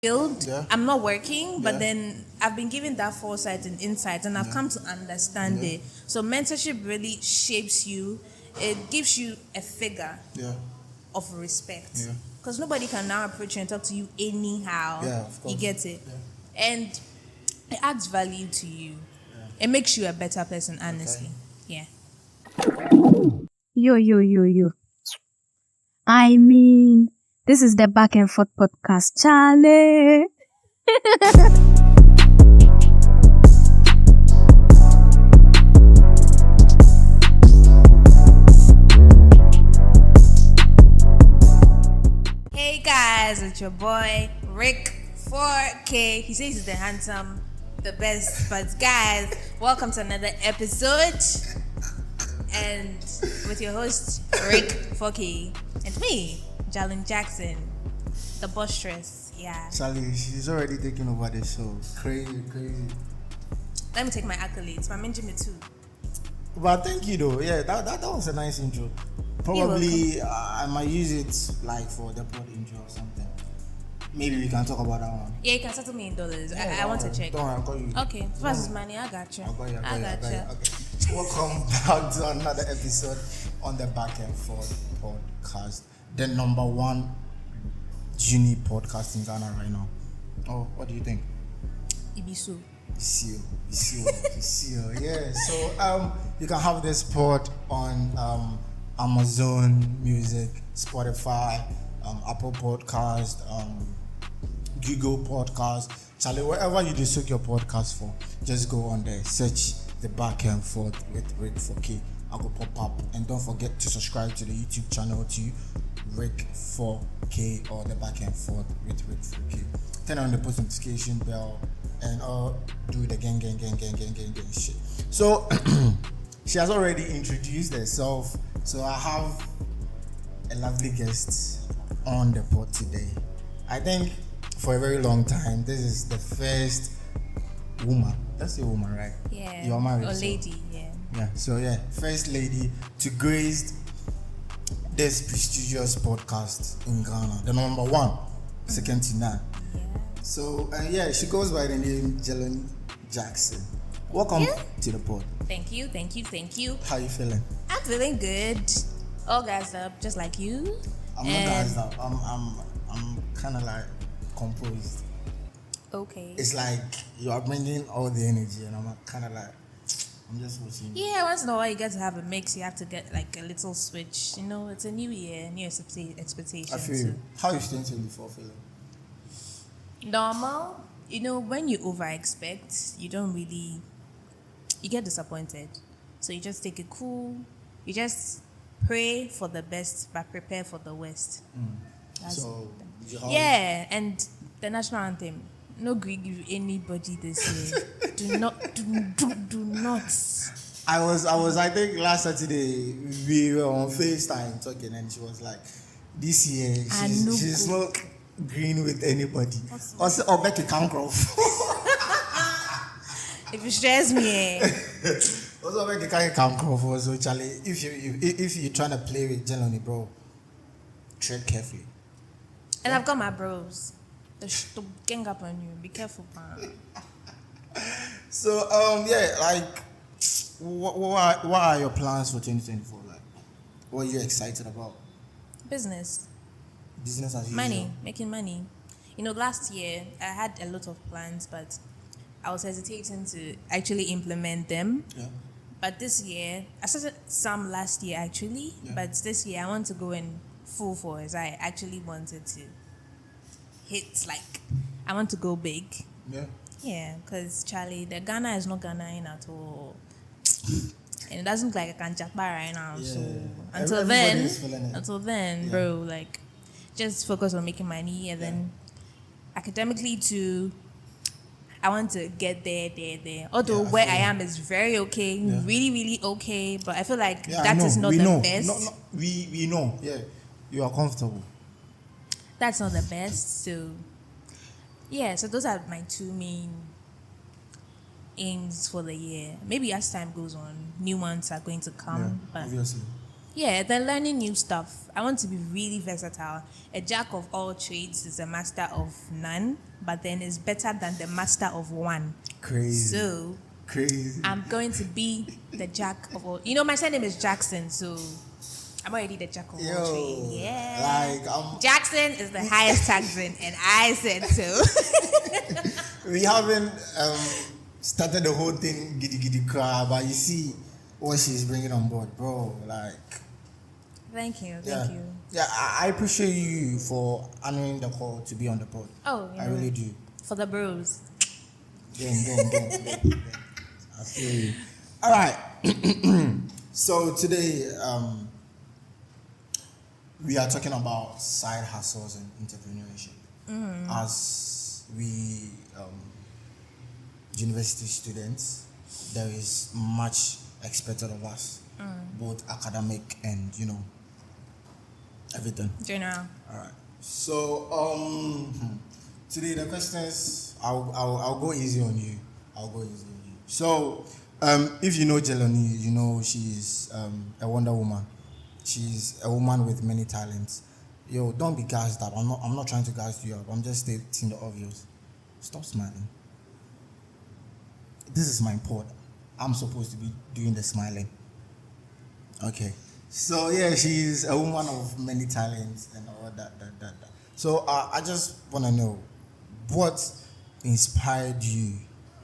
field. Yeah. I'm not working, but Yeah. then I've been given that foresight and insight, and I've come to understand it. So mentorship really shapes you. It gives you a figure Yeah. of respect. Yeah. Because nobody can now approach you and talk to you anyhow. Yeah, of course. You get it? Yeah. And it adds value to you. It makes you a better person, honestly. Okay. Yeah. Yo. I mean, this is the Back and Forth podcast, Charlie. Hey guys, it's your boy Rick 4K. He says he's the handsome, the best. But guys, welcome to another episode. And with your host Rick 4K and me, JALONY Jackson, the bostress. Yeah. Charlie, she's already taking over the show. Crazy. Let me take my accolades. I'm Jimmy too. But thank you though. Yeah, that was a nice intro. Probably I might use it like for the pod intro or something. Maybe we can talk about that one. Yeah, you can settle me in dollars. Yeah, I want to check. Don't worry, I'll call you. Okay, first is money. I got you. I'll call you. I got you. Okay. Welcome back to another episode on the Back and Forth podcast, the number one uni podcast in Ghana right now. Oh, what do you think? Ibisu. You see. Yeah. So you can have this pod on Amazon Music, Spotify, Apple Podcast, Google Podcast, Charlie, wherever you just your podcast for, just go on there, search the Back and Forth with Rick 4K. I'll go pop up, and don't forget to subscribe to the YouTube channel to Rick 4K or the Back and Forth with Rick 4K. Turn on the post notification bell and do the gang shit. So she has already introduced herself. So I have a lovely guest on the pod today. I think for a very long time, this is the first woman. That's a woman, right? Yeah. You are married. Or so- lady, yeah. Yeah. So first lady to grace this prestigious podcast in Ghana, the number one, second to none. Yeah. So she goes by the name JALONY Jackson. Welcome to the pod. Thank you. How you feeling? I'm feeling good. All gassed up, just like you. I'm not gassed up. I'm kind of like composed. Okay. It's like you are bringing all the energy, and I'm kind of like, I'm just watching. Yeah, once in a while you get to have a mix. You have to get like a little switch. You know, it's a new year, new expectations. I feel you. How is 2024 feeling? Normal. You know, when you over expect, you get disappointed. So you just take it cool. You just pray for the best, but prepare for the worst. So Yeah, and the national anthem. No Greek give anybody this year. do not. I think last Saturday we were on FaceTime talking, and she was like, this year she's not green with anybody. Also, I'll bet you can't grow. If you stress me, Also, make you can't grow for so Charlie. If you're trying to play with JALONY, bro, tread carefully. and I've got my bros. To gang up on you. Be careful, man. So like, what are your plans for 2024? Like, what are you excited about? Business. Business as usual. Money. Making money. You know, last year I had a lot of plans, but I was hesitating to actually implement them. Yeah. But this year, I started some last year actually, but this year I want to go in full force. I actually wanted to I want to go big. Yeah. Yeah, because Charlie, the Ghana is not Ghana at all. And it doesn't look like I can jump right now. Yeah. So Everybody is feeling it. until then, bro, like just focus on making money, and then academically too. I want to get there. Although where I am is very okay, really okay, but I feel like that is not the best. No, we know. Yeah, you are comfortable. That's not the best. So so those are my two main aims for the year. Maybe as time goes on, new ones are going to come. But Obviously. Yeah, they're learning new stuff. I want to be really versatile. A jack of all trades is a master of none, but then is better than the master of one. Crazy. So Crazy. I'm going to be the jack of all. My surname is Jackson, so I'm already the jack of all trades. Yeah. Jackson is the highest taxing, and I said so. We haven't started the whole thing giddy giddy cry, but you see what she's bringing on board, bro. Thank you. Yeah, I appreciate you for honoring the call to be on the pod. Oh, I really do. For the bros. Gang. I feel you. All right. So today, we are talking about side hustles and entrepreneurship. As we university students, there is much expected of us, both academic and everything. General. All right. So today the questions I'll go easy on you. So if you know Jalony, you know she's a Wonder Woman. She's a woman with many talents. Yo, don't be gassed up. I'm not trying to gas you up. I'm just stating the obvious. Stop smiling. This is my pod. I'm supposed to be doing the smiling. Okay. So yeah, she's a woman of many talents and all that. So I just want to know what inspired you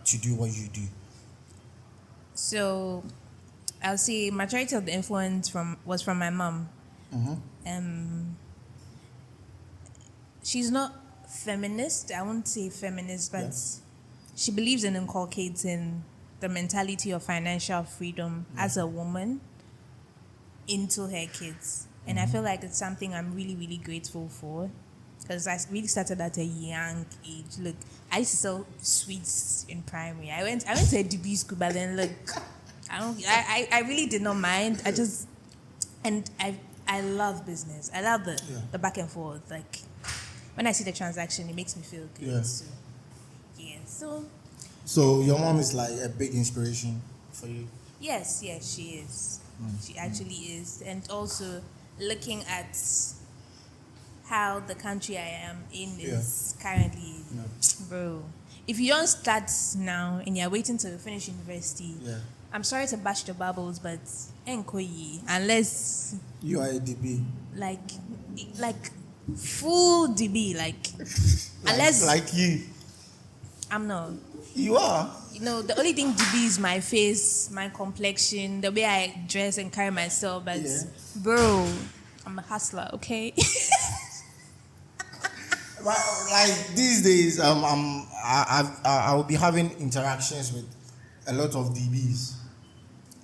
to do what you do. So I'll say majority of the influence was from my mom. She's not feminist. I won't say feminist, but she believes in inculcating the mentality of financial freedom as a woman into her kids. And I feel like it's something I'm really, really grateful for, because I really started at a young age. Look, I used to sell sweets in primary. I went to a DB school, but then look, I really did not mind. I love business. I love the back and forth. Like when I see the transaction, it makes me feel good. Yeah. So your mom is like a big inspiration for you? Yes, she is. She actually is. And also looking at how the country I am in is currently, bro. If you don't start now and you're waiting to finish university, I'm sorry to bash the bubbles, but unless you are a DB, like full DB, unless like you. I'm not. You are. The only thing DB is my face, my complexion, the way I dress and carry myself. But bro, I'm a hustler, okay? Like these days, I will be having interactions with a lot of DBs,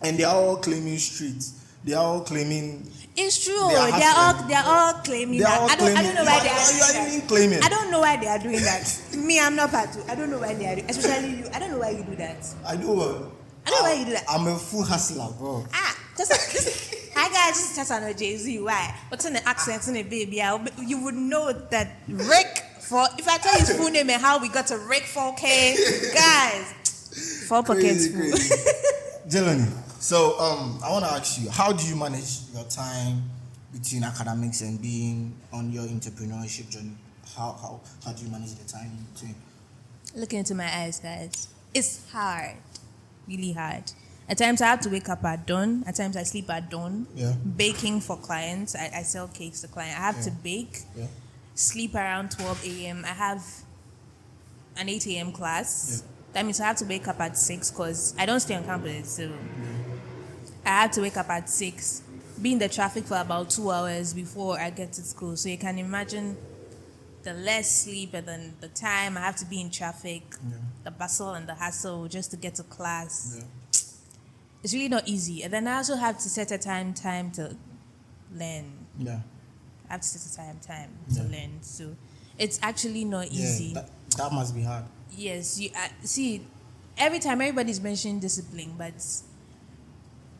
and they are all claiming streets. They are all claiming. It's true. They're all claiming that. I don't know why they are doing that. I don't know why they are doing that. Me, I'm not part of. I don't know why they are doing. Especially you. I don't know why you do that. I know. I don't know why you do that. I'm a full hustler, bro. Hi guys, this is Tessa no Jay-Z. Why? What's in the accent in the baby? You would know that Rick for. If I tell his full name and how we got to Rick 4K, guys, 4 pockets full. Jalony, so I want to ask you, how do you manage your time between academics and being on your entrepreneurship journey? How do you manage the time in between? Look into my eyes, guys. It's hard, really hard. At times I have to wake up at dawn. At times I sleep at dawn. Baking for clients. I sell cakes to clients. I have to bake. Sleep around 12 a.m. I have an 8 a.m. class. That means I have to wake up at 6 because I don't stay on campus. So I have to wake up at 6, be in the traffic for about 2 hours before I get to school. So you can imagine the less sleep and then the time I have to be in traffic, the bustle and the hassle just to get to class. It's really not easy. And then I also have to set a time to learn. I have to set a time to learn. So it's actually not easy. That must be hard. Yes, you see, every time everybody's mentioning discipline, but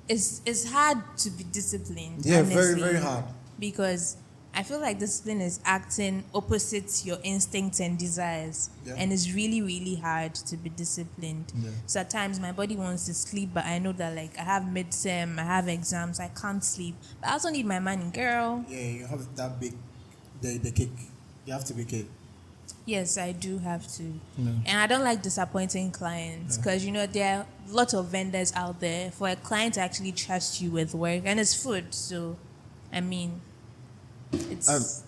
it's hard to be disciplined. Yeah, honestly, very, very hard. Because I feel like discipline is acting opposite your instincts and desires. Yeah. And it's really, really hard to be disciplined. Yeah. So at times my body wants to sleep, but I know that like I have midterm, I have exams, I can't sleep. But I also need my money, girl. Yeah, you have that big, the cake. You have to be cake. Yes, I do have to. Yeah. And I don't like disappointing clients because, there are lots of vendors out there for a client to actually trust you with work. And it's food, so, I mean, it's...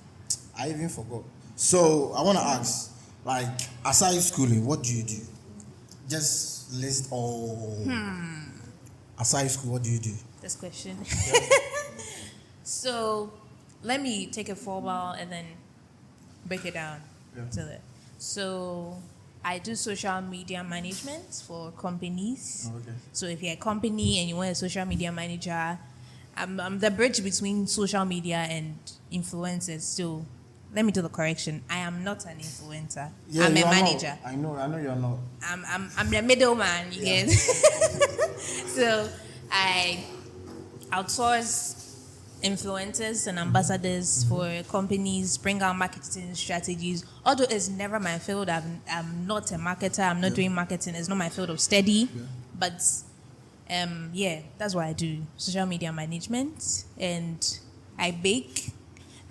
I even forgot. So I want to ask, like, aside schooling, what do you do? Just list all. Aside school, what do you do? This question. So, let me take it for a while and then break it down. Yeah. To it. So, I do social media management for companies. Oh, okay. So, if you're a company and you want a social media manager, I'm the bridge between social media and influencers. So, let me do the correction. I am not an influencer. Yeah, I'm a you are manager. not. I know you're not. I'm the middleman, you get. So I outsource influencers and ambassadors for companies, bring out marketing strategies. Although it's never my field, I'm not a marketer. I'm not doing marketing. It's not my field of study. Yeah. But that's what I do: social media management, and I bake.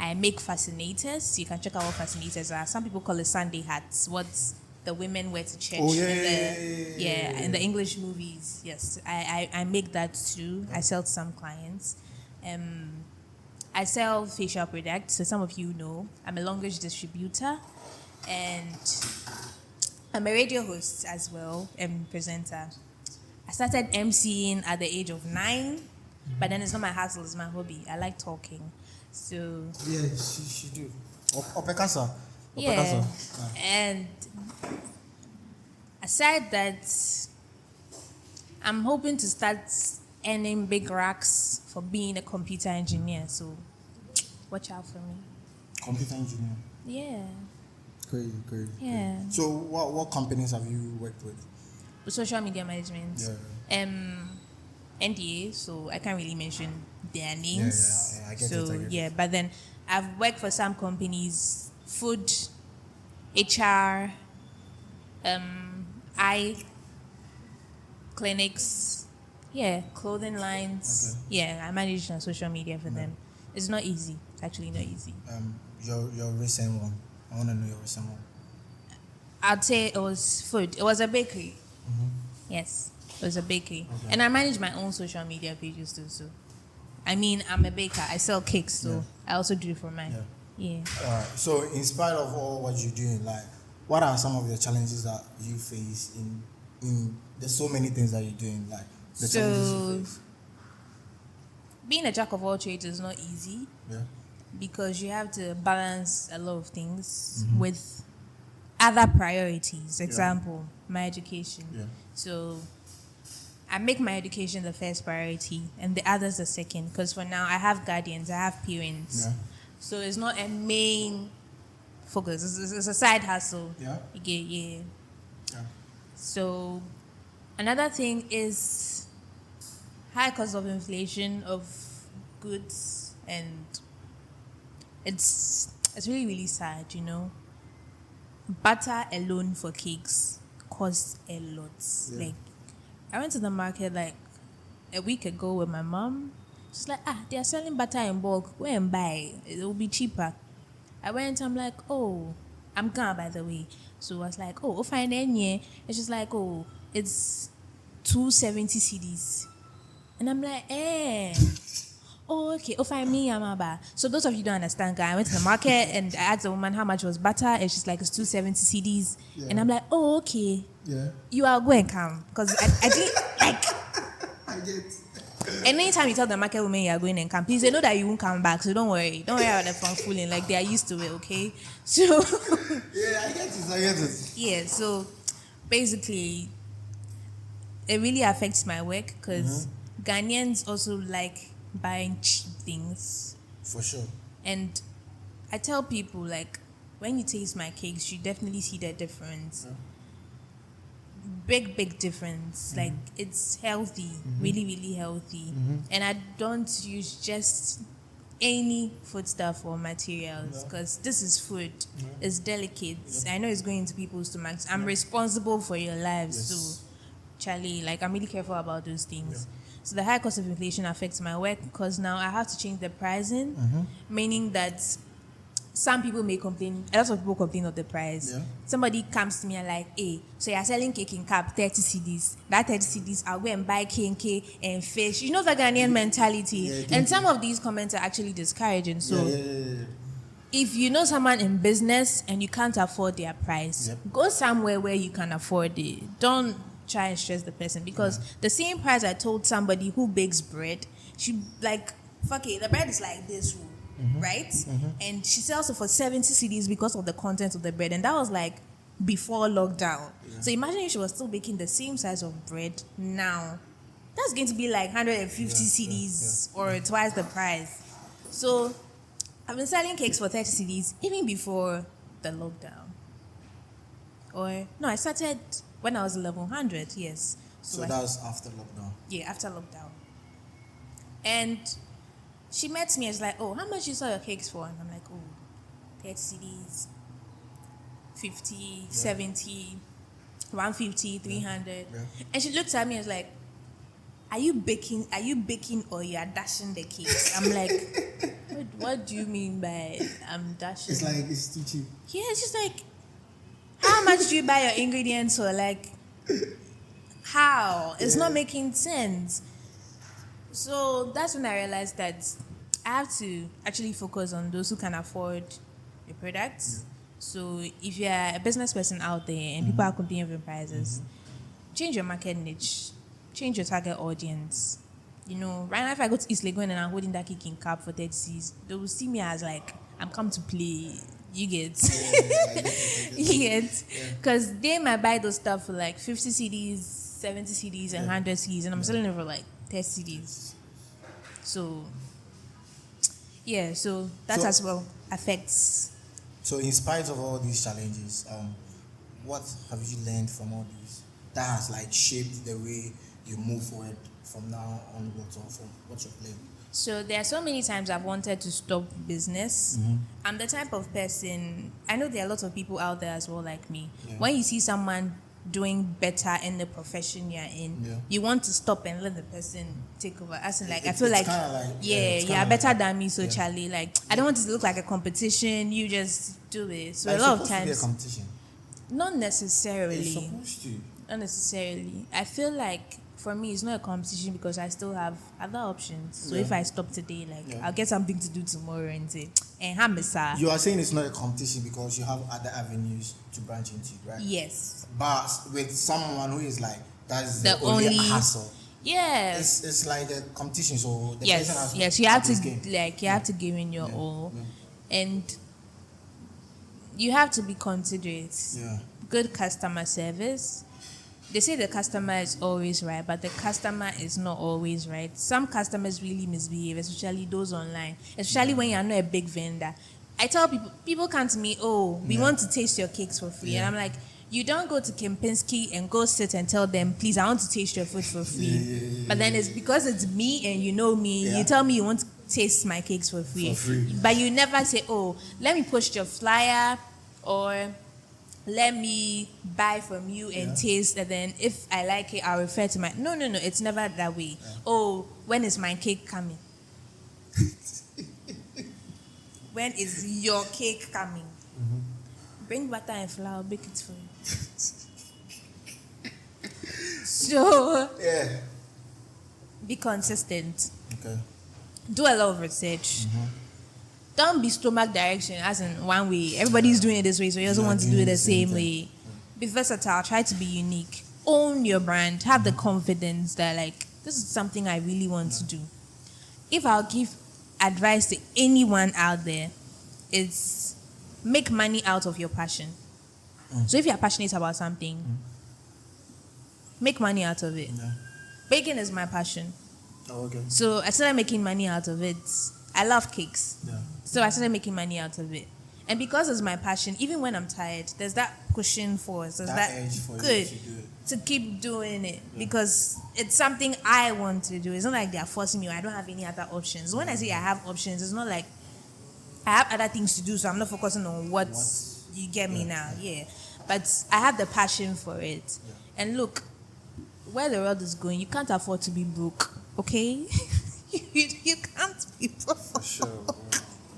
I make fascinators. You can check out what fascinators are. Some people call it Sunday hats. What the women wear to church. Oh, in the English movies. Yes, I make that too. I sell to some clients. I sell facial products. So some of you know, I'm a language distributor, and I'm a radio host as well and presenter. I started emceeing at the age of 9, but then it's not my hustle, it's my hobby. I like talking. So Yeah, she do. Opekasa. yeah. And aside that, I'm hoping to start earning big racks for being a computer engineer. So watch out for me. Computer engineer. Yeah. Crazy. Yeah. So what companies have you worked with? Social media management. Yeah. NDA, so I can't really mention their names. Yeah, I get so it. but then I've worked for some companies, food, HR, eye clinics, clothing lines. Okay. Yeah, I manage on social media for them. It's not easy. It's actually not easy. Your recent one. I want to know your recent one. I'd say it was food. It was a bakery. Yes, it was a bakery. Okay. And I manage my own social media pages too. So, I mean, I'm a baker. I sell cakes, so I also do it for mine. Yeah. So, in spite of all what you're doing, like, what are some of the challenges that you face in there's so many things that you're doing, like the challenges you face? Being a jack of all trades is not easy. Yeah. Because you have to balance a lot of things with other priorities. Example, my education. Yeah. So I make my education the first priority and the others the second. Because for now, I have guardians, I have parents. Yeah. So it's not a main focus. It's a side hustle. Yeah. Yeah. Yeah. So another thing is high cost of inflation of goods, and it's really, really sad, Butter alone for cakes costs a lot. Yeah. Like, I went to the market like a week ago with my mom. She's like, they are selling butter in bulk. Go and buy. It will be cheaper. I went, I'm like, oh, I'm gone, by the way. So I was like, oh, fine, and she's like, oh, it's 270 CDs. And I'm like, oh, okay. Oh, fine, me, Amaba. So those of you who don't understand, guys, I went to the market and I asked the woman how much was butter, and she's like, it's 270 CDs. Yeah. And I'm like, oh, okay. Yeah. You are going to come. Because I didn't, like... I get. And anytime you tell the market women you are going and come, please, they know that you won't come back, so don't worry. Don't worry about the phone fooling. Like, they are used to it, okay? So... Yeah, I get it. Yeah, so basically, it really affects my work because Ghanaians also like buying cheap things. For sure. And I tell people, like, when you taste my cakes, you definitely see the difference. Yeah. Big difference. Like, it's healthy, really, really healthy. And I don't use just any foodstuff or materials, because this is food. It's delicate. I know it's going into people's stomachs. I'm responsible for your lives, so Charlie, like, I'm really careful about those things. So the high cost of inflation affects my work because now I have to change the pricing, meaning that some people may complain, a lot of people complain of the price. Somebody comes to me and like, hey, so you're selling cake in cup, 30 CDs. That 30 CDs, I'll go and buy K&K and fish. You know the Ghanaian mentality. And some of these comments are actually discouraging. So if you know someone in business and you can't afford their price, go somewhere where you can afford it. Don't try and stress the person, because the same price I told somebody who bakes bread, she like, fuck it, the bread is like this, right? And she sells it for 70 CDs because of the content of the bread, and that was like before lockdown. So imagine if she was still baking the same size of bread now. That's going to be like 150 CDs or twice the price. So I've been selling cakes for 30 CDs even before the lockdown. Or no, I started when I was 1100, yes. So that was after lockdown? Yeah, after lockdown. And she met me and she's like, oh, how much you sell your cakes for? And I'm like, oh, 30 CDs, 50, 70, 150, 300. And she looked at me and was like, are you baking or you are dashing the cakes? I'm like, what do you mean by I'm dashing? It's like, it's too cheap. Yeah, it's just like, how much do you buy your ingredients for? Like, how? It's not making sense. So that's when I realized that I have to actually focus on those who can afford the products. So if you're a business person out there and people are competing with prices, change your market niche, change your target audience. You know, right now if I go to East Legon and I'm holding that kicking cap for 30 C's, they will see me as like, I'm come to play. You get, you get, because they might buy those stuff for like 50 CDs, 70 CDs, and 100 CDs, and I'm selling it for like 30 CDs. So, yeah, so that as well affects. So, in spite of all these challenges, what have you learned from all these that has like shaped the way you move forward from now onwards, or from what you've learned? So there are so many times I've wanted to stop business. I'm the type of person, I know there are lots of people out there as well like me. When you see someone doing better in the profession you're in, you want to stop and let the person take over. As in, like, I feel like, you're better than me, so Charlie, like, I don't want it to look like a competition. You just do it. So but a lot of times, to be a competition. Not necessarily. It's supposed to. Not necessarily. I feel like for me, it's not a competition because I still have other options. So if I stop today, like, I'll get something to do tomorrow and say, you are saying it's not a competition because you have other avenues to branch into, right? Yes. But with someone who is like, that's the only hassle. Yeah. It's like a competition, so the person has you have to you have to give in your all. And you have to be considerate. Good customer service. They say the customer is always right, but the customer is not always right. Some customers really misbehave, especially those online, especially when you're not a big vendor. I tell people come to me, oh, we want to taste your cakes for free. And I'm like, you don't go to Kempinski and go sit and tell them, please, I want to taste your food for free. But then it's because it's me and you know me, you tell me you want to taste my cakes for free. But you never say, oh, let me post your flyer, or let me buy from you and taste, and then if I like it, I'll refer to my... No, it's never that way. Oh, when is my cake coming? When is your cake coming? Bring butter and flour, I'll bake it for you. So, be consistent. Okay. Do a lot of research. Don't be stomach direction, as in one way. Everybody's doing it this way, so you also want to do it the same way. Be versatile. Try to be unique. Own your brand. Have the confidence that, like, this is something I really want to do. If I'll give advice to anyone out there, it's make money out of your passion. So if you're passionate about something, make money out of it. Baking is my passion. Oh, okay. So I started making money out of it. I love cakes. So I started making money out of it. And because it's my passion, even when I'm tired, there's that pushing force. There's that edge for good. You to do it. to keep doing it because it's something I want to do. It's not like they're forcing me. I don't have any other options. When I say I have options, it's not like I have other things to do, so I'm not focusing on what you get me now. Yeah, but I have the passion for it. And look, where the world is going, you can't afford to be broke. Okay, you can't be broke. For sure, bro.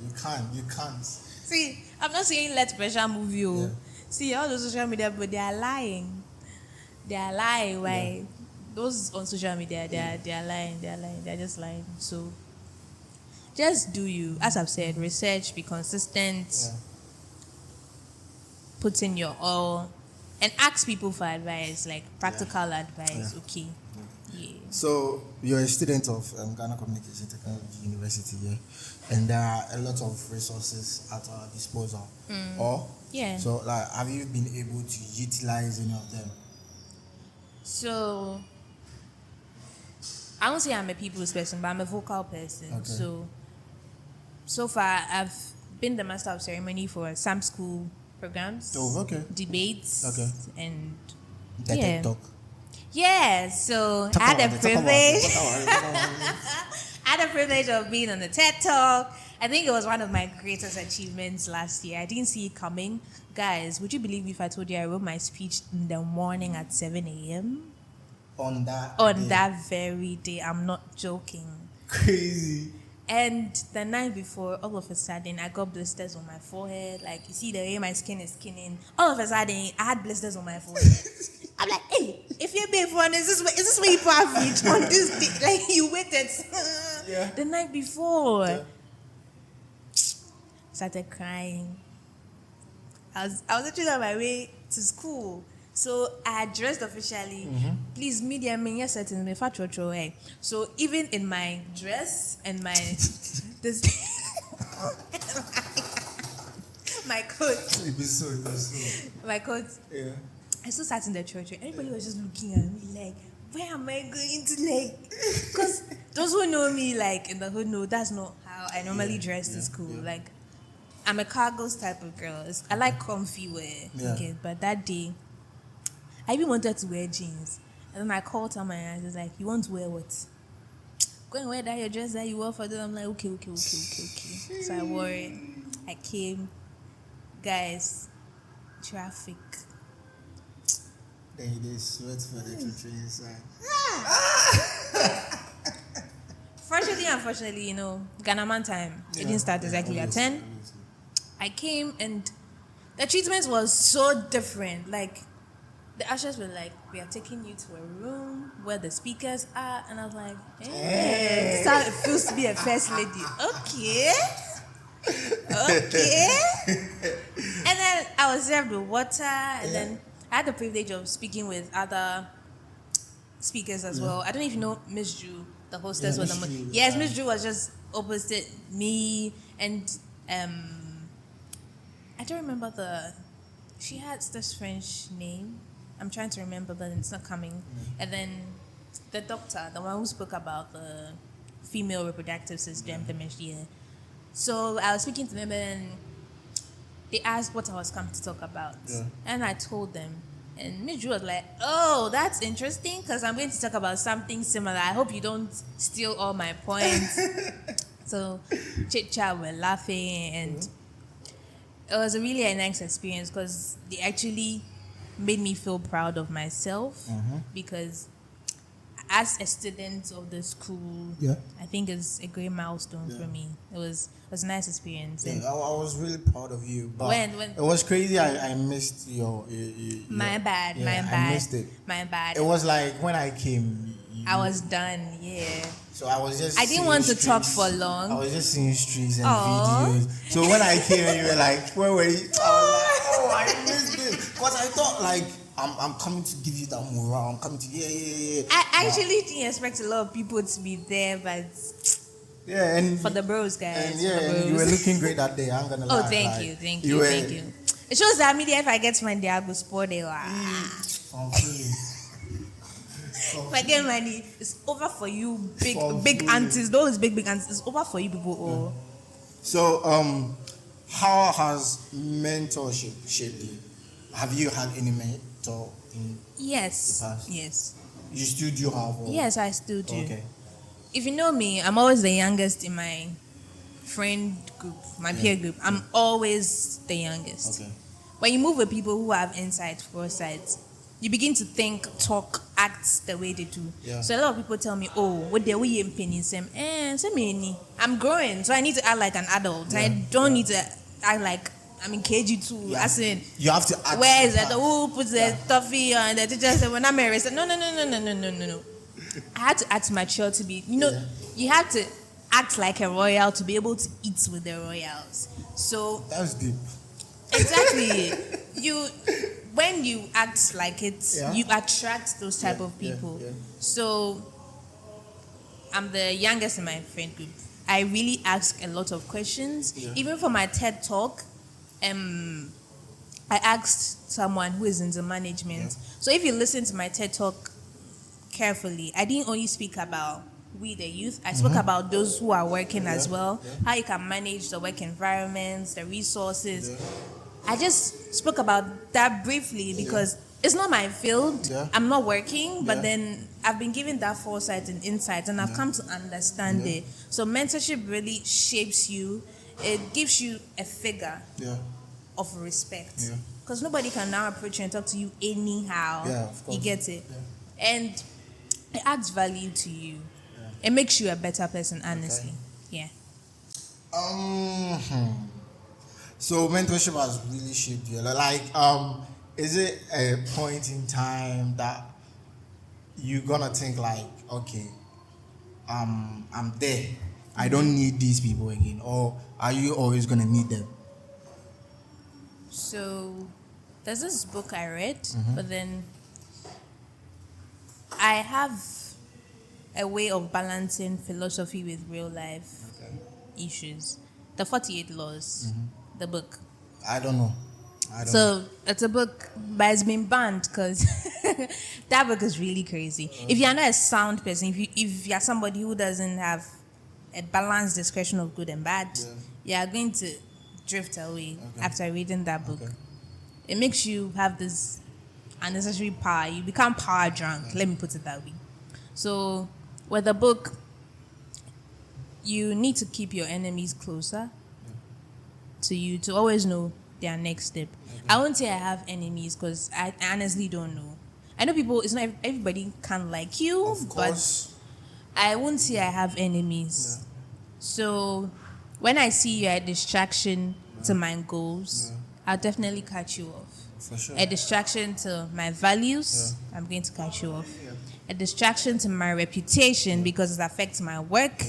You can't. See, I'm not saying let pressure move you. Yeah. See, all those social media, but they are lying. They are lying. Why? Those on social media, they are lying. They are lying. They are just lying. So, just do you. As I've said, research, be consistent, put in your all, and ask people for advice, like practical advice. Okay. Yeah. So you're a student of Ghana Communication Technology University, and there are a lot of resources at our disposal. So, like, have you been able to utilize any of them? So, I don't say I'm a people's person, but I'm a vocal person. Okay. So far, I've been the master of ceremony for some school programs, debates, and TED Talk. Yeah, so I had the privilege. I had the privilege of being on the TED Talk. I think it was one of my greatest achievements last year. I didn't see it coming. Guys, would you believe me if I told you I wrote my speech in the morning at 7 a.m.? On that very day. I'm not joking. Crazy. And the night before, all of a sudden, I got blisters on my forehead. Like, you see the way my skin is skinning. All of a sudden, I had blisters on my forehead. I'm like, hey, if you're being fun, is this where you average on this day? Like, you waited the night before. Yeah. Started crying. I was actually on my way to school. So I had dressed officially. Please, media me yes certain me fat. So even in my dress and my my coat. My coat. Yeah. I still sat in the church. Everybody was just looking at me like, where am I going to, like? Because those who know me, like, in the hood know that's not how I normally dress to school. Like, I'm a cargos type of girl. I like comfy wear. Okay, but that day, I even wanted to wear jeans. And then I called her my ass. I was like, you want to wear what? Go and wear that your dress that you wore for them. I'm like, okay. So I wore it. I came. Guys, traffic. Then you did sweat for the country inside. Fortunately, unfortunately, you know, Ghana man time. It didn't start exactly at 10. I came and the treatment was so different. Like, the ushers were like, we are taking you to a room where the speakers are. And I was like, hey, this is how it feels to be a first lady. Okay. And then I was served with water. And then I had the privilege of speaking with other speakers as well. I don't know if you know Miss Drew, the hostess. Yes, Miss Drew was just opposite me. And I don't remember she had this French name. I'm trying to remember, but it's not coming. And then the doctor, the one who spoke about the female reproductive system, dementia. So I was speaking to them and they asked what I was come to talk about. And I told them. And Miss Drew was like, oh, that's interesting because I'm going to talk about something similar. I hope you don't steal all my points. So chit-chat, we're laughing. And it was really a nice experience because they actually made me feel proud of myself because as a student of the school, I think it's a great milestone for me. It was a nice experience. I was really proud of you. But when it was crazy, I missed your my bad. I missed it. My bad. It was like when I came, I was done. So I was just. I didn't want to talk for long. I was just seeing streaks and videos. So when I came, you were like, "Where were you?" I was like, "Oh, I missed it." Because I thought like. I'm coming to give you that morale. I'm coming to I actually didn't expect a lot of people to be there, but and for the bros, guys. And and you were looking great that day. I'm gonna lie. Oh, thank you. It shows that media. If I get money, I go sport it. If I get money, it's over for you, big aunties. Those big aunties. It's over for you people. So, how has mentorship shaped you? Have you had any tour in Yes. the past? Yes. You still do have? Or? Yes, I still do. Okay. If you know me, I'm always the youngest in my friend group, my peer group. I'm always the youngest. Okay. When you move with people who have insight, foresight, you begin to think, talk, act the way they do. Yeah. So a lot of people tell me, "Oh, what the way you penny same? I'm growing, so I need to act like an adult. Yeah. I don't need to act like I'm in KG2. Yeah. As in, You have to act. where is it? Who puts the toffee on? The teacher said, when I'm arrested, no. I had to act mature to be, you have to act like a royal to be able to eat with the royals. So That's deep. exactly, when you act like it, you attract those type of people. Yeah. So I'm the youngest in my friend group. I really ask a lot of questions. Yeah. Even for my TED talk, I asked someone who is in the management. Yeah. So if you listen to my TED talk carefully, I didn't only speak about we the youth. I spoke about those who are working as well, how you can manage the work environments, the resources. Yeah. I just spoke about that briefly because it's not my field. Yeah. I'm not working, but Yeah. then I've been given that foresight and insight, and I've come to understand it. So mentorship really shapes you. It gives you a figure of respect. Yeah. Because nobody can now approach you and talk to you anyhow. Yeah, of course. You get it? Yeah. And it adds value to you. It makes you a better person, honestly. Okay. Yeah. So mentorship has really shaped you. Like, is it a point in time that you're gonna think like, okay, I'm there. I don't need these people again, or are you always gonna need them? So there's this book I read, but then I have a way of balancing philosophy with real life issues. The 48 Laws, the book. I don't know. So it's a book, but it's been banned because that book is really crazy. If you're not a sound person, if you're somebody who doesn't have a balanced discretion of good and bad, you are going to drift away after reading that book. It makes you have this unnecessary power. You become power drunk. Let me put it that way. So with the book, you need to keep your enemies closer to you to always know their next step. I won't say I have enemies because I honestly don't know. I know people, it's not everybody can like you, Of course. but I won't say I have enemies. So when I see you're a distraction to my goals, I'll definitely cut you off. For sure. A distraction to my values, I'm going to cut you off. A distraction to my reputation because it affects my work,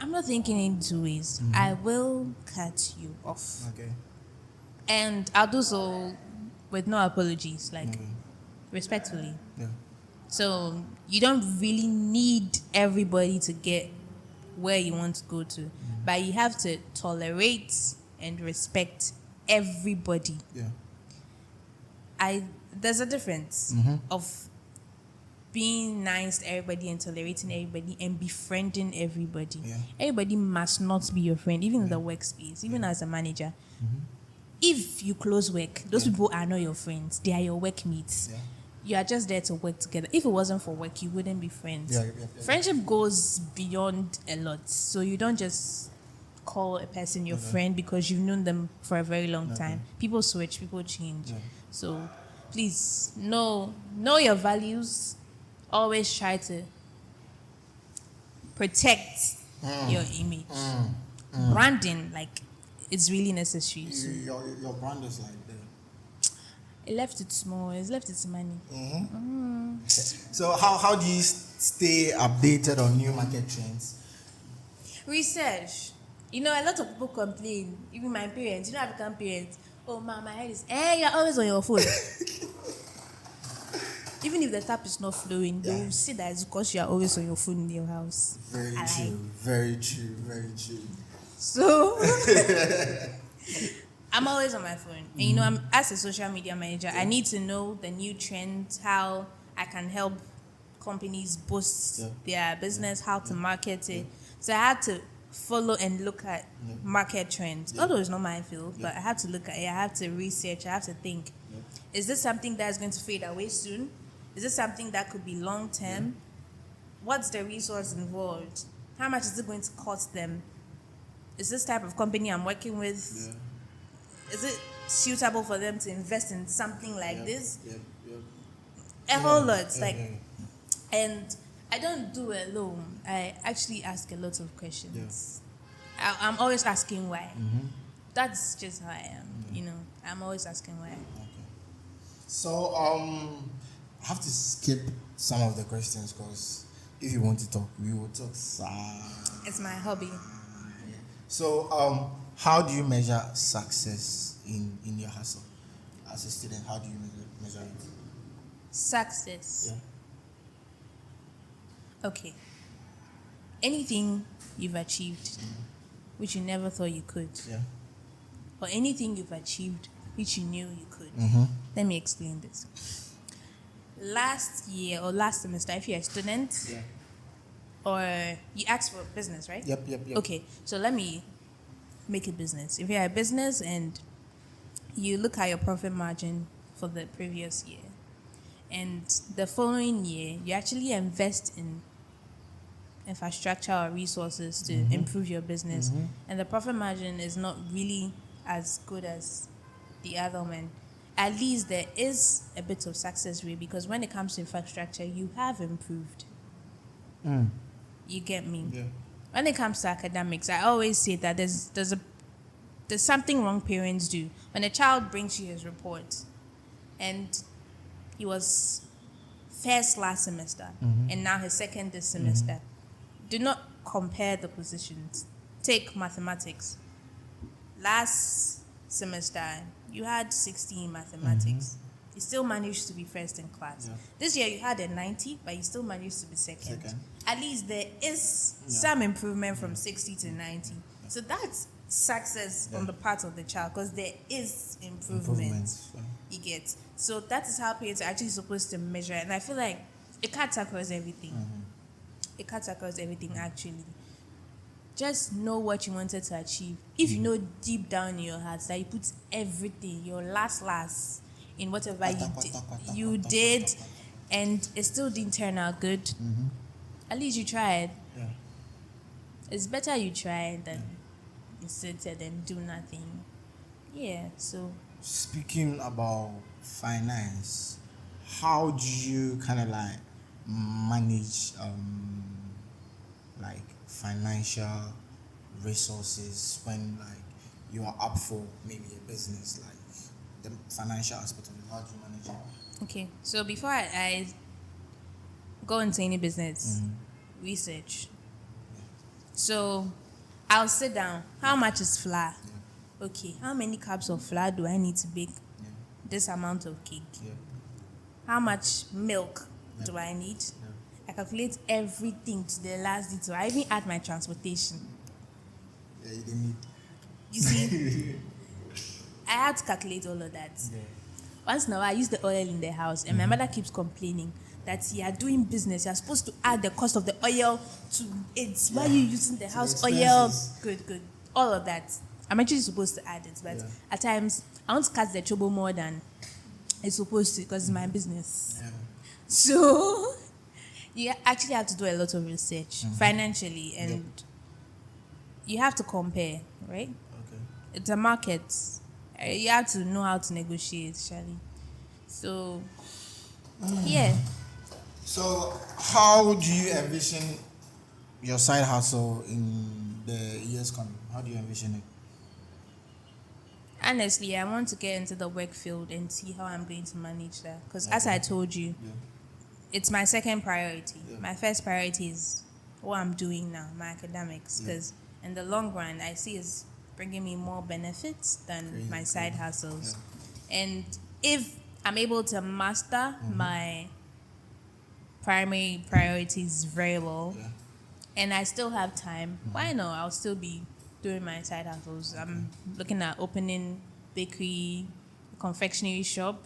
I'm not thinking in two ways. I will cut you off. Okay. And I'll do so with no apologies, like respectfully. Yeah. So you don't really need everybody to get where you want to go to, but you have to tolerate and respect everybody. Yeah. There's a difference of being nice to everybody and tolerating everybody and befriending everybody. Yeah. Everybody must not be your friend, even in the workspace, even as a manager. If you close work, those people are not your friends. They are your workmates. Yeah. You are just there to work together. If it wasn't for work, you wouldn't be friends. Yeah. Friendship goes beyond a lot. So you don't just call a person your friend because you've known them for a very long time. People switch, people change. Yeah. So please know your values. Always try to protect your image. Branding, like, it's really necessary. So Your brand is like that. it left it small. It's left its money. So how do you stay updated on new market trends? Research. You know, a lot of people complain. Even my parents. You know, African parents. Oh, mom, my head is. You're always on your phone. Even if the tap is not flowing, they will see that it's because you are always on your phone in your house. Very true. Very true. Very true. So I'm always on my phone. And you know, I'm as a social media manager, I need to know the new trends, how I can help companies boost their business, how to market it. So I had to follow and look at market trends. Although it's not my field, but I have to look at it, I have to research, I have to think. Is this something that's going to fade away soon? Is this something that could be long term? What's the resource involved? How much is it going to cost them? Is this type of company I'm working with? Is it suitable for them to invest in something like this? A whole lot. And I don't do it alone. I actually ask a lot of questions. I'm always asking why. That's just how I am. I'm always asking why. So I have to skip some of the questions because if you want to talk, we will talk. It's my hobby. So how do you measure success in your hustle as a student? How do you measure it? Success. Okay. Anything you've achieved which you never thought you could. Or anything you've achieved which you knew you could. Let me explain this. Last year or last semester, if you're a student, or you asked for business, right? Yep. Okay, so let me make it business. If you're a business and you look at your profit margin for the previous year, and the following year, you actually invest in infrastructure or resources to improve your business, and the profit margin is not really as good as the other one, at least there is a bit of success rate, because when it comes to infrastructure, you have improved. You get me? When it comes to academics, I always say that there's something wrong parents do. When a child brings you his report and he was first last semester and now his second this semester, do not compare the positions. Take mathematics. Last semester, you had 60 in mathematics. You still managed to be first in class. This year, you had a 90, but you still managed to be second. At least there is some improvement from 60 to 90. So that's success on the part of the child, because there is improvement. You get. So that is how parents are actually supposed to measure it. And I feel like it cuts across everything. It cuts across everything, actually. Just know what you wanted to achieve. If you know deep down in your heart that you put everything, your last in whatever you did, and it still didn't turn out good, at least you tried. It's better you try than you sit and do nothing. So speaking about finance, how do you kind of like manage like financial resources when like you are up for maybe a business, like the financial aspect of it? How do you manage it? Okay, so before I go into any business, research. So I'll sit down. How much is flour? Okay, how many cups of flour do I need to bake this amount of cake? How much milk do I need? I calculate everything to the last detail. I even add my transportation. You didn't need. You see, I had to calculate all of that. Once in a while, I use the oil in the house, and my mother keeps complaining that you are doing business. You are supposed to add the cost of the oil to it. Why are you using the house oil? Good. All of that. I'm actually supposed to add it, but at times I want to cut the trouble more than it's supposed to, because it's my business. So you actually have to do a lot of research financially, and you have to compare, right? It's a market. You have to know how to negotiate, Charlie. So, So, how do you envision your side hustle in the years coming? How do you envision it? Honestly, I want to get into the work field and see how I'm going to manage that. Because as I told you, it's my second priority. My first priority is what I'm doing now, my academics. Because in the long run, I see it's bringing me more benefits than my side hustles. And if I'm able to master my primary priorities very well, and I still have time, why not? I'll still be doing my side hustles. I'm looking at opening bakery, confectionery shop,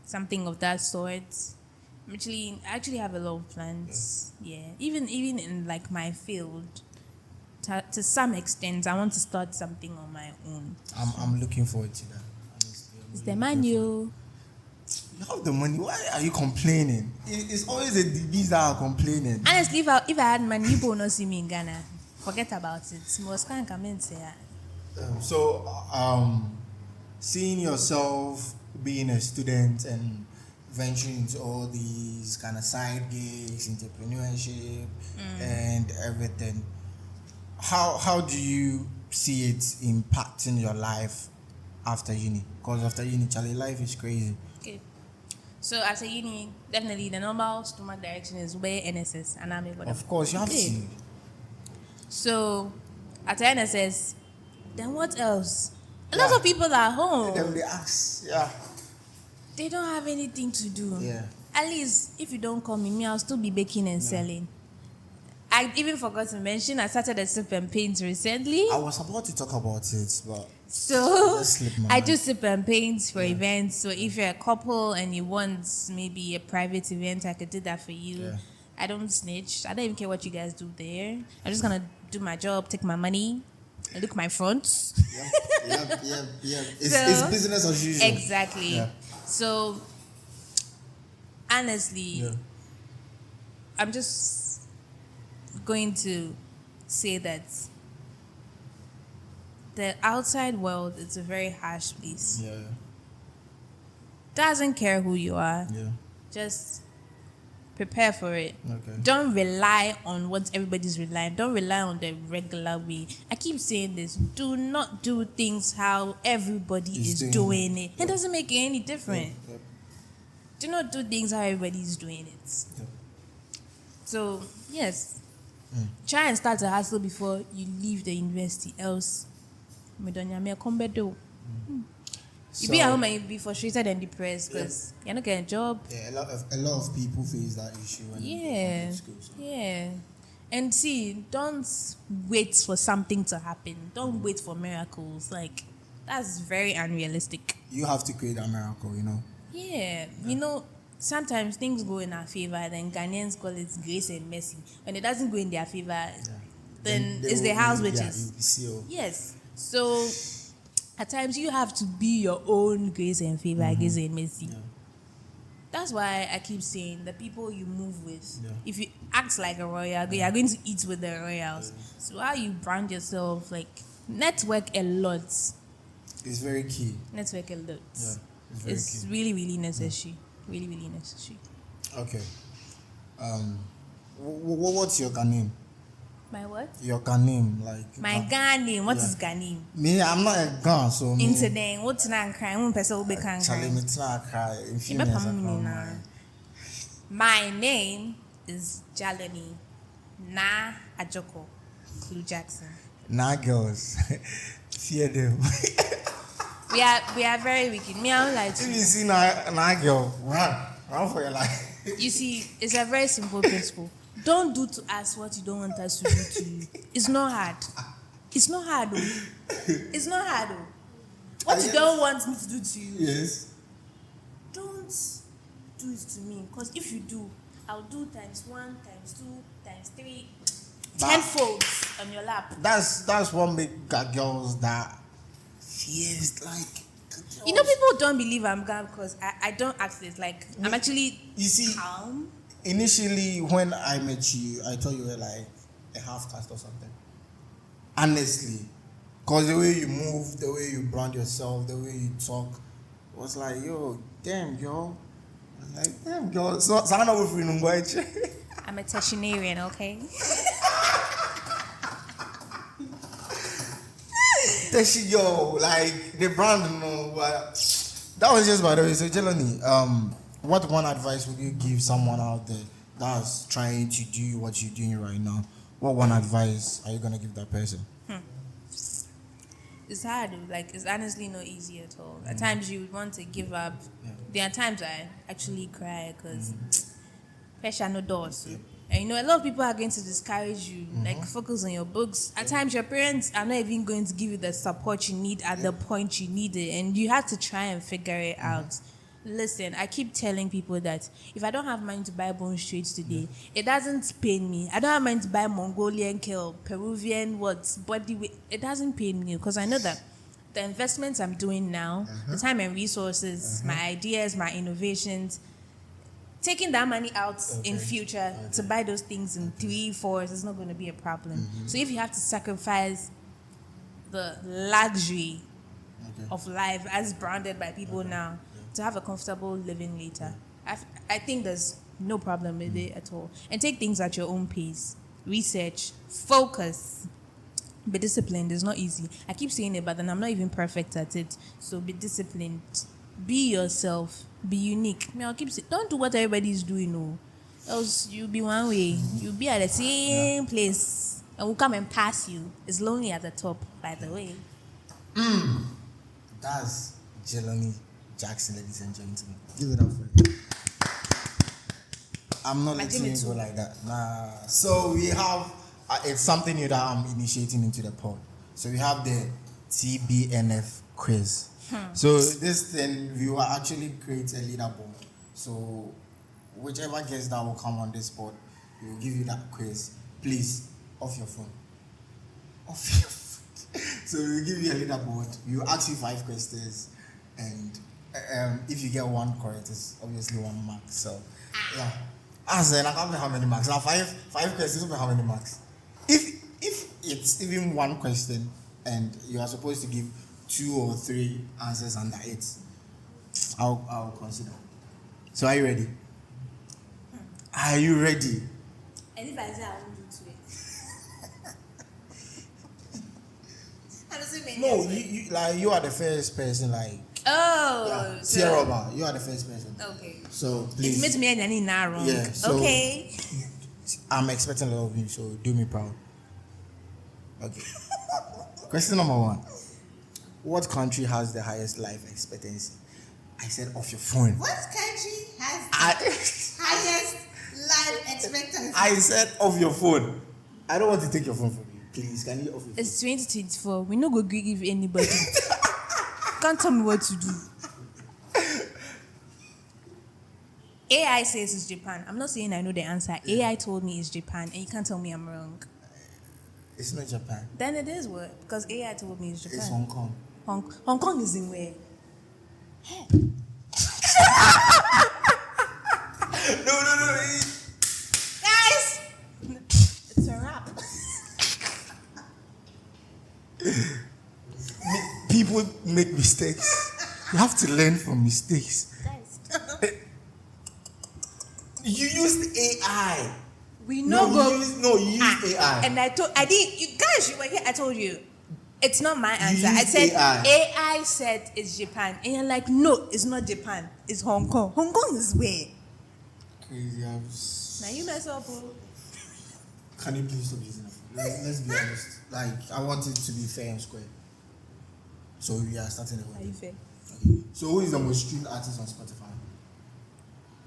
something of that sort. I actually have a lot of plans. Even in like my field, to some extent, I want to start something on my own. I'm looking forward to that, honestly. It's the money. You have the money. Why are you complaining? It's always the DBs that are complaining. Honestly, if I had money, people will not see me in Ghana. Forget about it. Most can't come in say. Seeing yourself being a student and venturing into all these kind of side gigs, entrepreneurship, and everything, how do you see it impacting your life after uni? Because after uni, Charlie, life is crazy. Okay. So after uni, definitely the normal stomach direction is where NSS and I'm able to. Of course, you have to. So after NSS, then what else? A lot of people are home. Then they ask, yeah. They don't have anything to do. Yeah. At least if you don't call me, I'll still be baking and selling. I even forgot to mention I started a sip and paint recently. I was about to talk about it, but so just slipped my I mind. do sip and paint for events. So if you're a couple and you want maybe a private event, I could do that for you. Yeah. I don't snitch. I don't even care what you guys do there. I'm just gonna do my job, take my money, and look my fronts. Yep. It's business as usual. Exactly. Yeah. So honestly, I'm just going to say that the outside world is a very harsh place. Yeah. Doesn't care who you are. Yeah. Just prepare for it. Okay. Don't rely on what everybody's relying. Don't rely on the regular way. I keep saying this. Do not do things how everybody is doing it. It doesn't make it any different. Yep. Do not do things how everybody's doing it. Yep. So, yes. Try and start a hustle before you leave the university. Else, you be at home and you be frustrated and depressed because you're not getting a job. Yeah, a lot of people face that issue when they go to school. So. Yeah. And see, don't wait for something to happen. Don't wait for miracles. Like, that's very unrealistic. You have to create a miracle, you know. Yeah. You know, sometimes things go in our favor, then Ghanaians call it grace and mercy. When it doesn't go in their favor, then it's the house witches. Yes. So at times you have to be your own grace and favor, grace and mercy. Yeah. That's why I keep saying the people you move with, if you act like a royal, you are going to eat with the royals. So how you brand yourself, like network a lot. It's very key. Network a lot. Yeah, it's really, really necessary. Really, really necessary. Okay. What's your Ghanaian? My what? Your Ghanaian, like. My Ghanaian. What is Ghanaian? Me, I'm not a Ghan, so. Incident. What's not crying? One person will be crying. Charlie, me not cry. My name is Jalony Na Ajoko Jackson. Nah, girls. Fear them. We are very wicked. Me, I'm like. If you see nah girl, run for your life. You see, it's a very simple principle. Don't do to us what you don't want us to do to you. It's not hard. It's not hard, though. It's not hard, though. What you don't want me to do to you. Yes. Don't do it to me. Because if you do, I'll do times 1, times 2, times 3, 10 folds on your lap. That's what make girls that fears like. You know, people don't believe I'm gay because I don't act this. Like, I'm actually calm. Initially, when I met you, I thought you were like a half caste or something. Honestly. Because the way you move, the way you brand yourself, the way you talk, was like, yo, damn, girl. I was like, damn, girl. So, I'm a tertianarian, okay? Yo, like the brand, you know, that was just by the way. So, Jalony, what one advice would you give someone out there that's trying to do what you're doing right now? What one advice are you gonna give that person? It's hard. Like, it's honestly not easy at all. At times you would want to give up. Yeah. There are times I actually cry because pressure no doors. Yeah. And you know, a lot of people are going to discourage you, like focus on your books. At times your parents are not even going to give you the support you need at the point you need it, and you have to try and figure it out. Listen, I keep telling people that if I don't have money to buy bone straight today, it doesn't pain me. I don't have money to buy Mongolian kale, Peruvian body weight. It doesn't pain me because I know that the investments I'm doing now, the time and resources, my ideas, my innovations, taking that money out in future to buy those things in 3, 4 is not going to be a problem. So if you have to sacrifice the luxury of life as branded by people now to have a comfortable living later, I think there's no problem with it at all. And take things at your own pace. Research, focus, be disciplined. It's not easy. I keep saying it, but then I'm not even perfect at it. So be disciplined. Be yourself. Be unique. I'll keep saying, don't do what everybody's doing, no. Else you'll be one way. You'll be at the same place. And we'll come and pass you. It's lonely at the top, by the way. That's Jalony Jackson, ladies and gentlemen. Give it up for it. I'm not letting you go like that. Nah. So we have, it's something new that I'm initiating into the pod. So we have the TBNF quiz. So this thing, we will actually create a leaderboard. So whichever guest that will come on this pod, we will give you that quiz. Please, off your phone. Off your phone. So we will give you a leaderboard. We will ask you 5 questions. And if you get 1 correct, it's obviously 1 mark. So, yeah. I said, I can't remember how many marks. Now, 5 questions, how many marks? If it's even 1 question and you are supposed to give 2 or 3 answers under it, I'll consider. So, are you ready? Are you ready? And if I say I won't do to it? No, you are the first person, like. Oh, Sierra, you are the first person. Okay. So please. It's meant me any narrow. Yeah. So okay. I'm expecting a lot of you, so do me proud. Okay. Question number 1. What country has the highest life expectancy? I said off your phone. What country has the highest life expectancy? I said off your phone. I don't want to take your phone from you. Please, can you off your phone? It's 2024. We no go give anybody. Can't tell me what to do. AI says it's Japan. I'm not saying I know the answer. AI told me it's Japan, and you can't tell me I'm wrong. It's not Japan. Then it is what? Because AI told me it's Japan. It's Hong Kong. Hong Kong is in where? No. Guys! It's a wrap. People make mistakes. You have to learn from mistakes. Guys. You used AI. We know you used AI. And I didn't, you guys, you were here, I told you. It's not my answer. You I used said, AI. AI said it's Japan. And you're like, no, it's not Japan. It's Hong Kong. Hong Kong is where? Crazy. Now you mess up, bro. Can you please stop using it? Let's be honest. Like, I want it to be fair and square. So we are starting the Are you fair? Okay. So who is the most streamed artist on Spotify?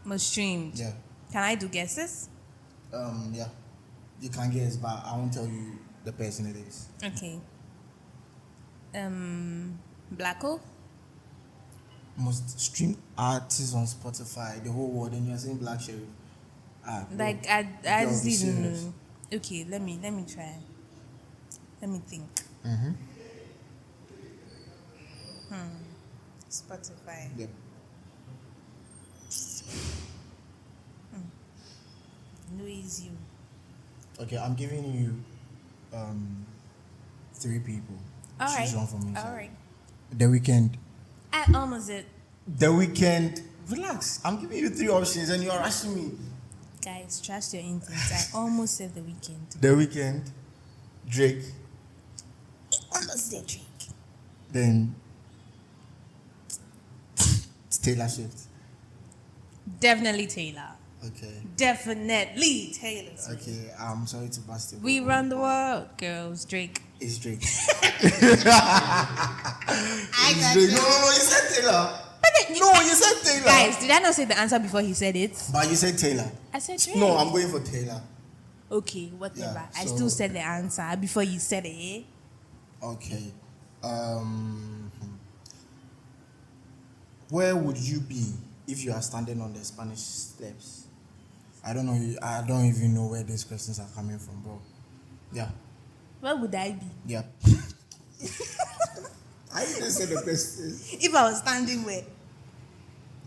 Most streamed. Yeah. Can I do guesses? Yeah. You can guess, but I won't tell you the person it is. Okay. Blacko? Most streamed artist on Spotify, the whole world, and you're saying Black Sheriff. Like I just didn't know. Okay, let me try. Let me think. Spotify. Yeah. No, it's you. Okay, I'm giving you 3 people. All right. Choose one for me. All right. The Weeknd. I almost did. The Weeknd. Relax. I'm giving you 3 options and you're rushing me. Guys, trust your instincts. I almost said The Weeknd. The Weeknd. Drake. Almost said Drake. Then Taylor Swift. Definitely Taylor. Okay. Definitely Taylor Swift. Okay, I'm sorry to bust it. We run the world, girls. Drake. It's Drake. I got Drake. you. No, you said Taylor. No, you said Taylor. Guys, did I not say the answer before he said it? But you said Taylor. I said Drake. No, I'm going for Taylor. Okay, whatever. Yeah, I so- still said the answer before you said it. Okay. Where would you be if you are standing on the Spanish steps? I don't know. I don't even know where these questions are coming from, bro. Yeah. Where would I be? Yeah. I didn't say the question. If I was standing where?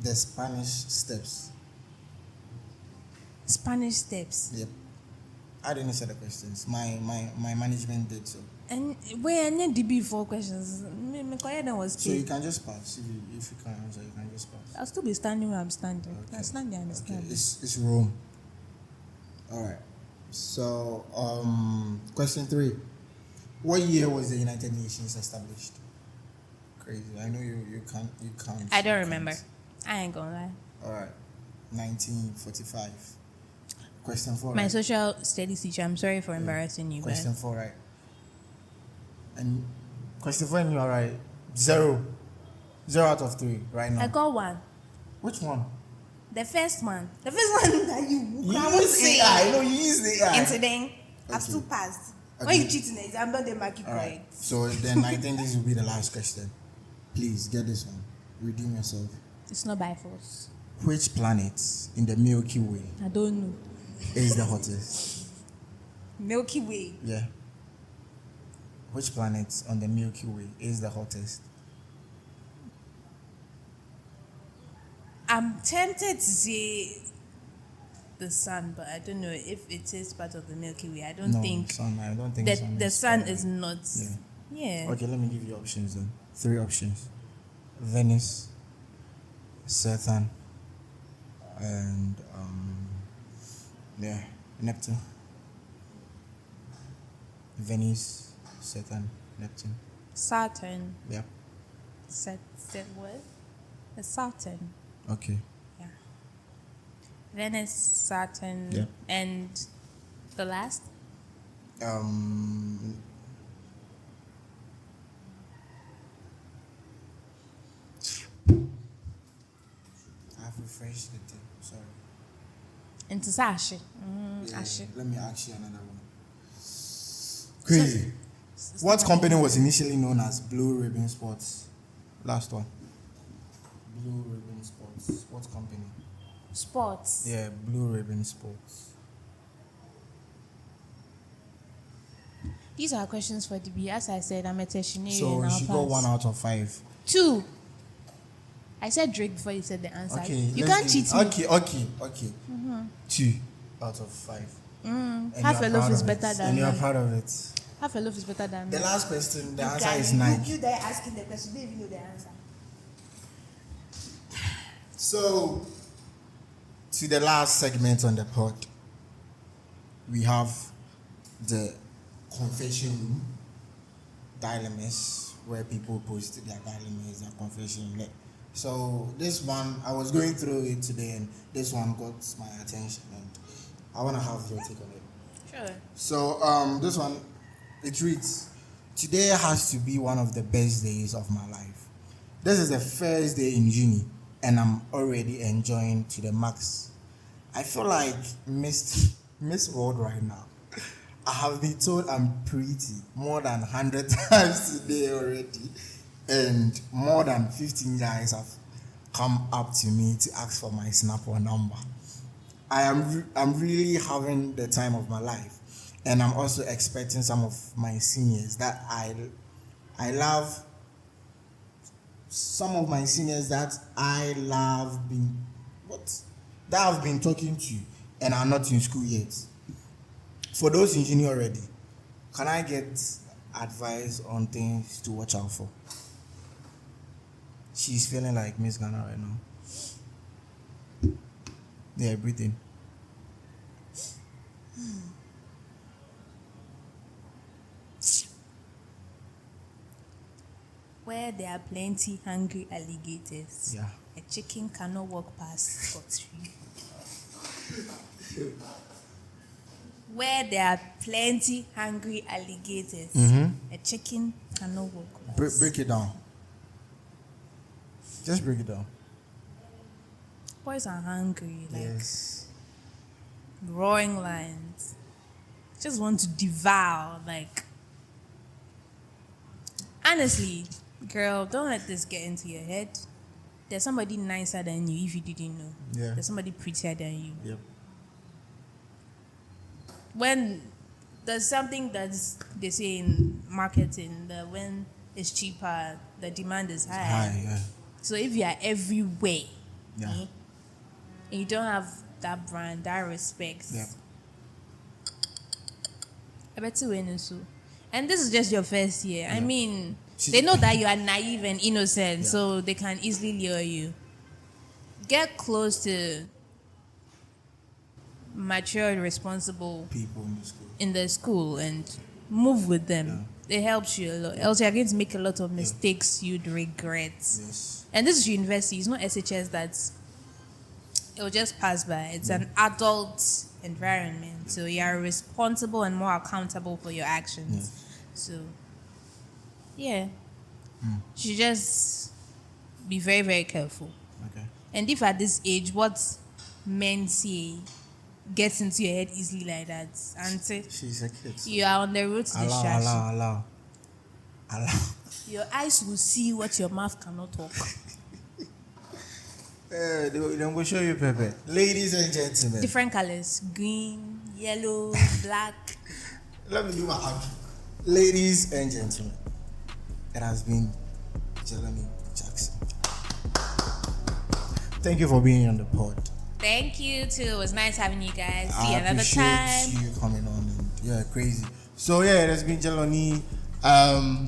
The Spanish steps. Spanish steps. Yep. I didn't say the questions. My management did so. And where I need to be 4 questions. My client was So paid. you can just pass. If you can't answer, you can just pass. I'll still be standing where I'm standing. Okay. I'm standing, I understand. Okay. It's Rome. Alright. So question 3. What year was the United Nations established? Crazy. I know you can't. I don't remember. I ain't gonna lie. Alright. 1945. Question 4. My right? social studies teacher, I'm sorry for embarrassing you, Question but 4, right? And question 4, and you are right. 0. 0 out of 3 right now. I got 1. Which one? The first one. The first one that you You can't use say. AI. No, you use AI. Incident. I've Okay. still passed. Okay. When you cheat in the exam, don't they mark you All right. correct? So then I think this will be the last question. Please get this one. Redeem yourself. It's not by force. Which planet in the Milky Way I don't know. is the hottest? Milky Way. Yeah. Which planet on the Milky Way is the hottest? I'm tempted to say the sun, but I don't know if it is part of the Milky Way. I don't think sun. I don't think that the sun part of is it. not. Yeah. Yeah. Okay, let me give you options then. 3 options: Venus, Saturn, and Neptune. Venus, Saturn, Neptune. Saturn. Yeah. Set what? It's Saturn. Okay. Yeah. Venus, Saturn, Yeah. and the last. I've refreshed the thing. Sorry. Into Sashi. Yeah, Ashi. let me ask you another one. Crazy. What company was initially known as Blue Ribbon Sports? Last one. Blue Ribbon Sports. What company? Sports. Yeah, Blue Ribbon Sports. These are questions for DB. As I said, I'm a tertiary. So she got 1 out of 5. 2. I said Drake before you said the answer. Okay. You let's can't give- cheat me. Okay. 2 out of 5. And Half you a are loaf proud is of it. better than And you are me. proud of it. Half a loaf is better than The me. last question, the You answer can- is Nike. You there asking the question, you don't even know the answer. So, to the last segment on the pod, we have the confession room, dilemmas, where people post their dilemmas, their confession. So this one, I was going through it today, and this one got my attention, and I want to have your take on it. Sure. So this one, it reads, "Today has to be one of the best days of my life. This is the first day in uni, and I'm already enjoying to the max. I feel like Miss World right now. I have been told I'm pretty more than 100 times today already, and more than 15 guys have come up to me to ask for my snap or number. I'm really having the time of my life, and I'm also expecting some of my seniors that I love. Some of my seniors that I love that I've been talking to and are not in school yet. For those in uni already, can I get advice on things to watch out for?" She's feeling like Miss Ghana right now. Yeah, breathing. Where there are plenty hungry alligators, Yeah. a chicken cannot walk past for 3. Where there are plenty hungry alligators, a chicken cannot walk past. Break it down. Just break it down. Boys are hungry, like Yes. roaring lions. Just want to devour, like. Honestly, girl, don't let this get into your head. There's somebody nicer than you if you didn't know. Yeah. There's somebody prettier than you. Yep. When there's something that they say in marketing that when is cheaper, the demand is high. Hi, yeah. So if you are everywhere, Yeah. and you don't have that brand, that respect, Yeah. I bet you win so. And this is just your first year. I mean, She's- they know that you are naive and innocent, Yeah. so they can easily lure you. Get close to mature and responsible People in the school. in the school and move with them. It helps you a lot. Else you're going to make a lot of mistakes you'd regret. Yes. And this is university. It's not SHS that it will just pass by. It's an adult environment. So you are responsible and more accountable for your actions. So, yeah. You should just be very, very careful. Okay. And if at this age, what men say gets into your head easily like that, auntie, She's a kid. So. you are on the road to distraction. Allow. Your eyes will see what your mouth cannot talk. They will show you, Pepe. Ladies and gentlemen. Different colors: green, yellow, black. Let me do my outro. Ladies and gentlemen, it has been Jalony Jackson. Thank you for being on the pod. Thank you too. It was nice having you guys. See you I another appreciate time. you coming on. And, yeah, crazy. So yeah, it has been Jalony.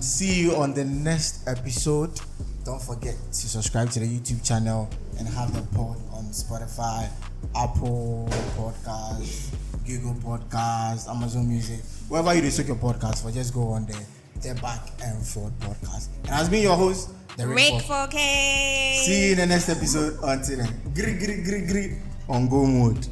See you on the next episode. Don't forget to subscribe to the YouTube channel and have the pod on Spotify, Apple Podcasts, Google Podcasts, Amazon Music, wherever you take your podcast for. Just go on there. TheBackNForth podcast. And has been your host, the Rick Forth. 4K. See you in the next episode. Until then, gri on go mode.